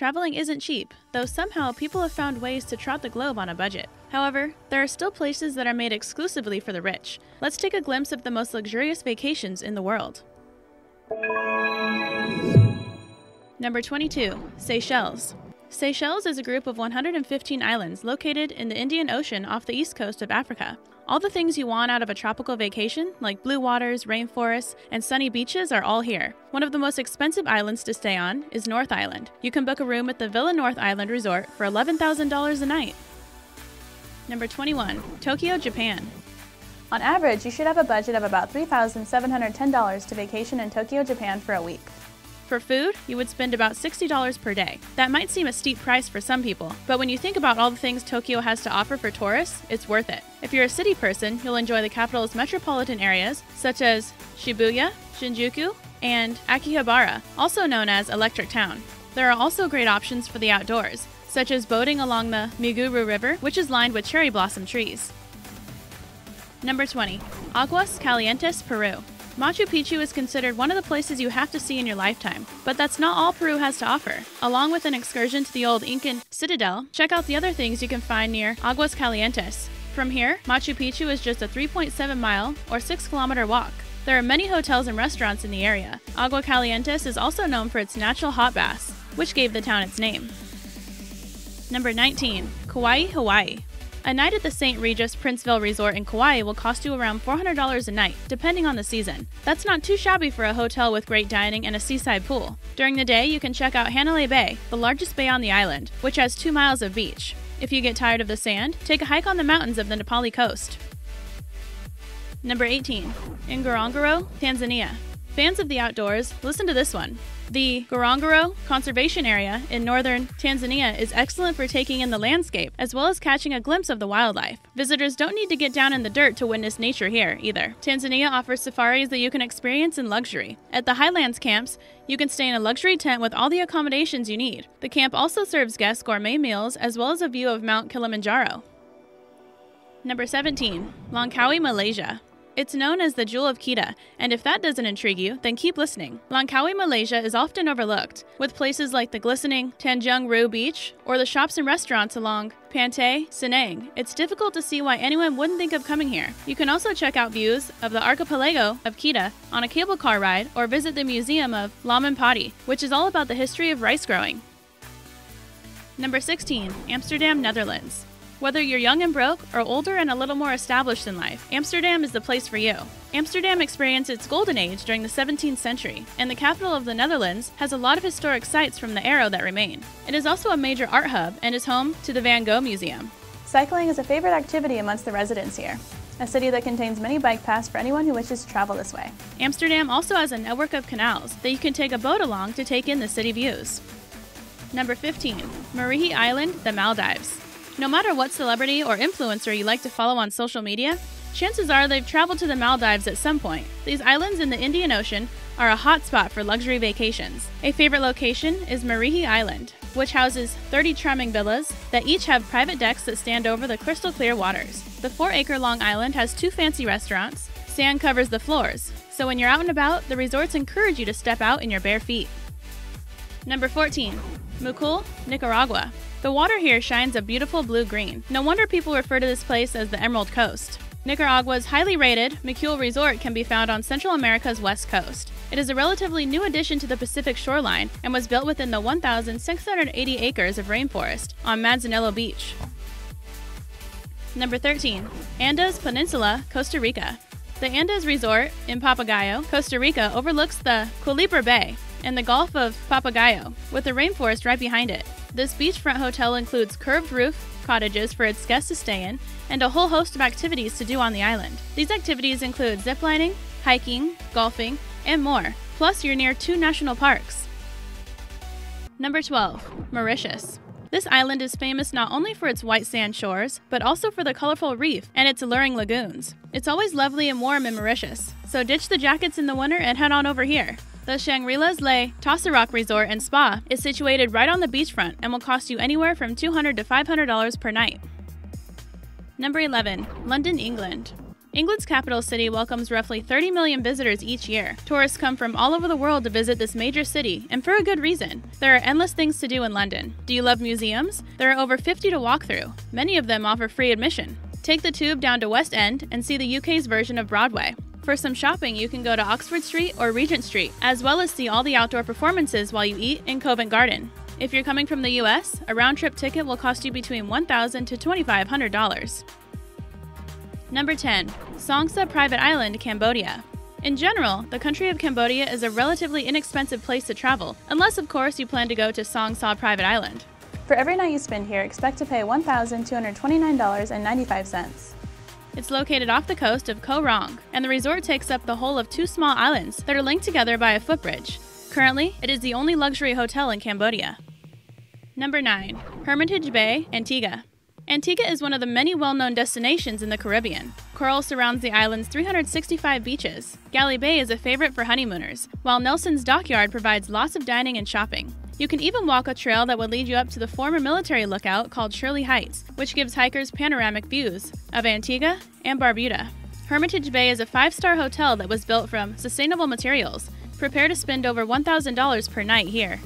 traveling isn't cheap, though somehow people have found ways to trot the globe on a budget. However, there are still places that are made exclusively for the rich. Let's take a glimpse of the most luxurious vacations in the world. Number 22. Seychelles. Seychelles is a group of 115 islands located in the Indian Ocean off the east coast of Africa. All the things you want out of a tropical vacation, like blue waters, rainforests, and sunny beaches, are all here. One of the most expensive islands to stay on is North Island. You can book a room at the Villa North Island Resort for $11,000 a night. Number 21. Tokyo, Japan. On average, you should have a budget of about $3,710 to vacation in Tokyo, Japan for a week. For food, you would spend about $60 per day. That might seem a steep price for some people, but when you think about all the things Tokyo has to offer for tourists, it's worth it. If you're a city person, you'll enjoy the capital's metropolitan areas, such as Shibuya, Shinjuku, and Akihabara, also known as Electric Town. There are also great options for the outdoors, such as boating along the Miguru River, which is lined with cherry blossom trees. Number 20. Aguas Calientes, Peru. Machu Picchu is considered one of the places you have to see in your lifetime, but that's not all Peru has to offer. Along with an excursion to the old Incan citadel, check out the other things you can find near Aguas Calientes. From here, Machu Picchu is just a 3.7-mile or 6-kilometer walk. There are many hotels and restaurants in the area. Agua Calientes is also known for its natural hot baths, which gave the town its name. Number 19. Kauai, Hawaii. A night at the St. Regis Princeville Resort in Kauai will cost you around $400 a night, depending on the season. That's not too shabby for a hotel with great dining and a seaside pool. During the day, you can check out Hanalei Bay, the largest bay on the island, which has 2 miles of beach. If you get tired of the sand, take a hike on the mountains of the Nepali coast. Number 18. Ngorongoro, Tanzania. Fans of the outdoors, listen to this one. The Ngorongoro Conservation Area in northern Tanzania is excellent for taking in the landscape, as well as catching a glimpse of the wildlife. Visitors don't need to get down in the dirt to witness nature here, either. Tanzania offers safaris that you can experience in luxury. At the Highlands camps, you can stay in a luxury tent with all the accommodations you need. The camp also serves guests gourmet meals, as well as a view of Mount Kilimanjaro. Number 17. Langkawi, Malaysia. It's known as the Jewel of Kedah, and if that doesn't intrigue you, then keep listening. Langkawi, Malaysia is often overlooked, with places like the glistening Tanjung Rhu Beach or the shops and restaurants along Pantai Senang. It's difficult to see why anyone wouldn't think of coming here. You can also check out views of the archipelago of Kedah on a cable car ride or visit the Museum of Laman Padi, which is all about the history of rice growing. Number 16. Amsterdam, Netherlands. Whether you're young and broke or older and a little more established in life, Amsterdam is the place for you. Amsterdam experienced its golden age during the 17th century, and the capital of the Netherlands has a lot of historic sites from the era that remain. It is also a major art hub and is home to the Van Gogh Museum. Cycling is a favorite activity amongst the residents here, a city that contains many bike paths for anyone who wishes to travel this way. Amsterdam also has a network of canals that you can take a boat along to take in the city views. Number 15. Marihi Island, the Maldives. No matter what celebrity or influencer you like to follow on social media, chances are they've traveled to the Maldives at some point. These islands in the Indian Ocean are a hot spot for luxury vacations. A favorite location is Marihi Island, which houses 30 charming villas that each have private decks that stand over the crystal clear waters. The 4-acre-long island has 2 fancy restaurants. Sand covers the floors, so when you're out and about, the resorts encourage you to step out in your bare feet. Number 14. Mucul, Nicaragua. The water here shines a beautiful blue-green. No wonder people refer to this place as the Emerald Coast. Nicaragua's highly rated Mucul Resort can be found on Central America's west coast. It is a relatively new addition to the Pacific shoreline and was built within the 1,680 acres of rainforest on Manzanillo Beach. Number 13. Andes Peninsula, Costa Rica. The Andes Resort in Papagayo, Costa Rica overlooks the Culebra Bay and the Gulf of Papagayo, with the rainforest right behind it. This beachfront hotel includes curved roof cottages for its guests to stay in, and a whole host of activities to do on the island. These activities include ziplining, hiking, golfing, and more. Plus, you're near 2 national parks. Number 12. Mauritius. This island is famous not only for its white sand shores, but also for the colorful reef and its alluring lagoons. It's always lovely and warm in Mauritius, so ditch the jackets in the winter and head on over here. The Shangri-La's Le Tasarac Resort and Spa is situated right on the beachfront and will cost you anywhere from $200 to $500 per night. Number 11. London, England. England's capital city welcomes roughly 30 million visitors each year. Tourists come from all over the world to visit this major city, and for a good reason. There are endless things to do in London. Do you love museums? There are over 50 to walk through. Many of them offer free admission. Take the tube down to West End and see the UK's version of Broadway. For some shopping, you can go to Oxford Street or Regent Street, as well as see all the outdoor performances while you eat in Covent Garden. If you're coming from the US, a round-trip ticket will cost you between $1,000 to $2,500. Number 10. Songsa Private Island, Cambodia. In general, the country of Cambodia is a relatively inexpensive place to travel, unless of course you plan to go to Songsa Private Island. For every night you spend here, expect to pay $1,229.95. It's located off the coast of Koh Rong, and the resort takes up the whole of 2 small islands that are linked together by a footbridge. Currently, it is the only luxury hotel in Cambodia. Number 9. Hermitage Bay, Antigua. Antigua is one of the many well-known destinations in the Caribbean. Coral surrounds the island's 365 beaches. Galley Bay is a favorite for honeymooners, while Nelson's Dockyard provides lots of dining and shopping. You can even walk a trail that would lead you up to the former military lookout called Shirley Heights, which gives hikers panoramic views of Antigua and Barbuda. Hermitage Bay is a 5-star hotel that was built from sustainable materials. Prepare to spend over $1,000 per night here.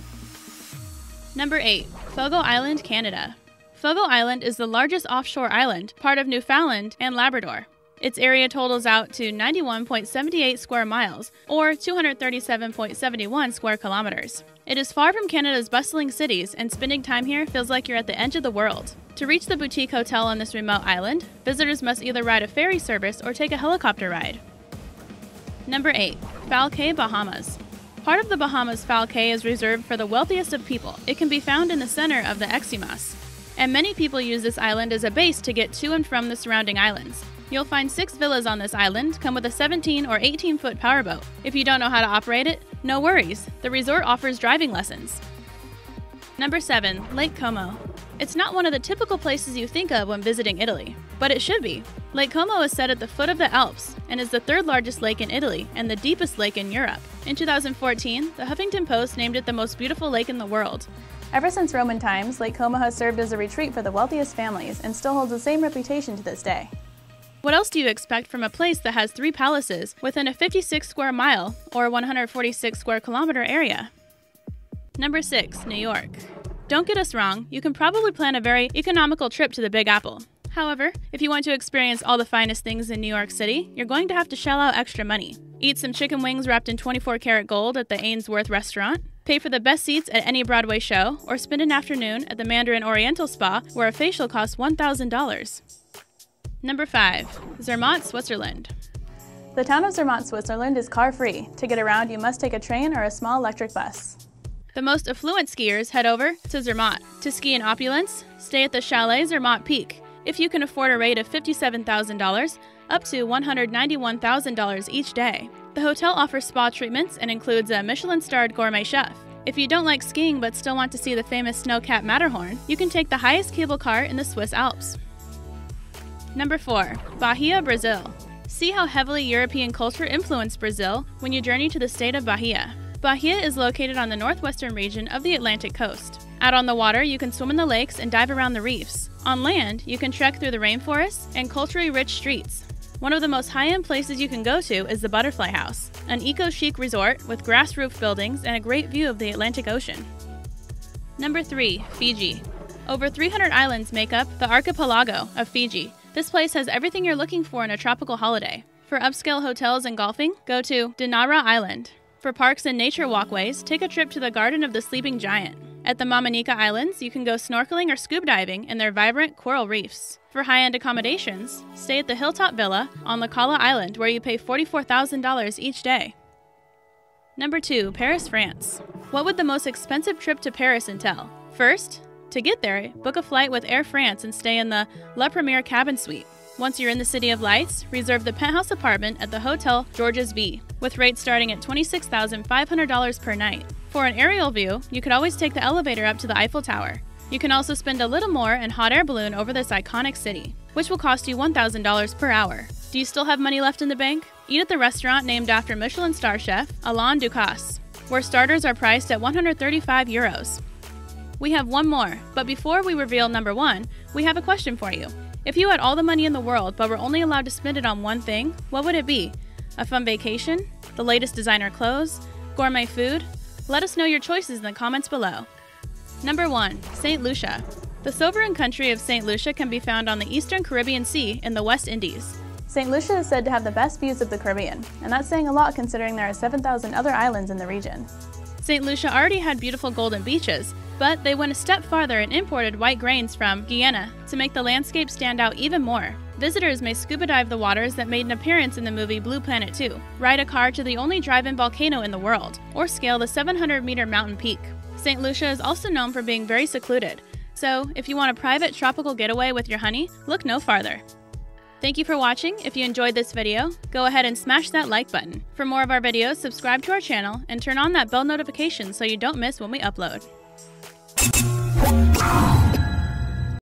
Number 8. Fogo Island, Canada. Fogo Island is the largest offshore island, part of Newfoundland and Labrador. Its area totals out to 91.78 square miles, or 237.71 square kilometers. It is far from Canada's bustling cities, and spending time here feels like you're at the edge of the world. To reach the boutique hotel on this remote island, visitors must either ride a ferry service or take a helicopter ride. Number 8. Foul Cay, Bahamas. Part of the Bahamas' Foul Cay is reserved for the wealthiest of people. It can be found in the center of the Tsunamis, and many people use this island as a base to get to and from the surrounding islands. You'll find 6 villas on this island, come with a 17 or 18-foot powerboat. If you don't know how to operate it, no worries. The resort offers driving lessons. Number 7. Lake Como. It's not one of the typical places you think of when visiting Italy, but it should be. Lake Como is set at the foot of the Alps and is the 3rd largest lake in Italy and the deepest lake in Europe. In 2014, the Huffington Post named it the most beautiful lake in the world. Ever since Roman times, Lake Como has served as a retreat for the wealthiest families and still holds the same reputation to this day. What else do you expect from a place that has 3 palaces within a 56 square mile or 146 square kilometer area? Number 6. New York. Don't get us wrong, you can probably plan a very economical trip to the Big Apple. However, if you want to experience all the finest things in New York City, you're going to have to shell out extra money. Eat some chicken wings wrapped in 24-karat gold at the Ainsworth restaurant, pay for the best seats at any Broadway show, or spend an afternoon at the Mandarin Oriental Spa where a facial costs $1,000. Number 5. Zermatt, Switzerland. The town of Zermatt, Switzerland is car-free. To get around, you must take a train or a small electric bus. The most affluent skiers head over to Zermatt. To ski in opulence, stay at the Chalet Zermatt Peak. If you can afford a rate of $57,000, up to $191,000 each day. The hotel offers spa treatments and includes a Michelin-starred gourmet chef. If you don't like skiing but still want to see the famous snow-capped Matterhorn, you can take the highest cable car in the Swiss Alps. Number 4. Bahia, Brazil. See how heavily European culture influenced Brazil when you journey to the state of Bahia. Bahia is located on the northwestern region of the Atlantic coast. Out on the water, you can swim in the lakes and dive around the reefs. On land, you can trek through the rainforests and culturally rich streets. One of the most high-end places you can go to is the Butterfly House, an eco-chic resort with grass-roofed buildings and a great view of the Atlantic Ocean. Number 3. Fiji. Over 300 islands make up the archipelago of Fiji. This place has everything you're looking for in a tropical holiday. For upscale hotels and golfing, go to Dinara Island. For parks and nature walkways, take a trip to the Garden of the Sleeping Giant. At the Mamanika Islands, you can go snorkeling or scuba diving in their vibrant coral reefs. For high-end accommodations, stay at the Hilltop Villa on Lakala Island, where you pay $44,000 each day. Number 2. Paris, France. What would the most expensive trip to Paris entail? First, to get there, book a flight with Air France and stay in the La Première Cabin Suite. Once you're in the City of Lights, reserve the penthouse apartment at the Hotel Georges V, with rates starting at $26,500 per night. For an aerial view, you could always take the elevator up to the Eiffel Tower. You can also spend a little more in hot air balloon over this iconic city, which will cost you $1,000 per hour. Do you still have money left in the bank? Eat at the restaurant named after Michelin star chef Alain Ducasse, where starters are priced at €135. We have one more, but before we reveal number 1, we have a question for you. If you had all the money in the world but were only allowed to spend it on one thing, what would it be? A fun vacation? The latest designer clothes? Gourmet food? Let us know your choices in the comments below. Number 1. St. Lucia. The sovereign country of St. Lucia can be found on the eastern Caribbean Sea in the West Indies. St. Lucia is said to have the best views of the Caribbean, and that's saying a lot considering there are 7,000 other islands in the region. St. Lucia already had beautiful golden beaches, but they went a step farther and imported white grains from Guyana to make the landscape stand out even more. Visitors may scuba dive the waters that made an appearance in the movie Blue Planet 2, ride a car to the only drive-in volcano in the world, or scale the 700-meter mountain peak. St. Lucia is also known for being very secluded, so if you want a private tropical getaway with your honey, look no farther. Thank you for watching. If you enjoyed this video, go ahead and smash that like button. For more of our videos, subscribe to our channel and turn on that bell notification so you don't miss when we upload.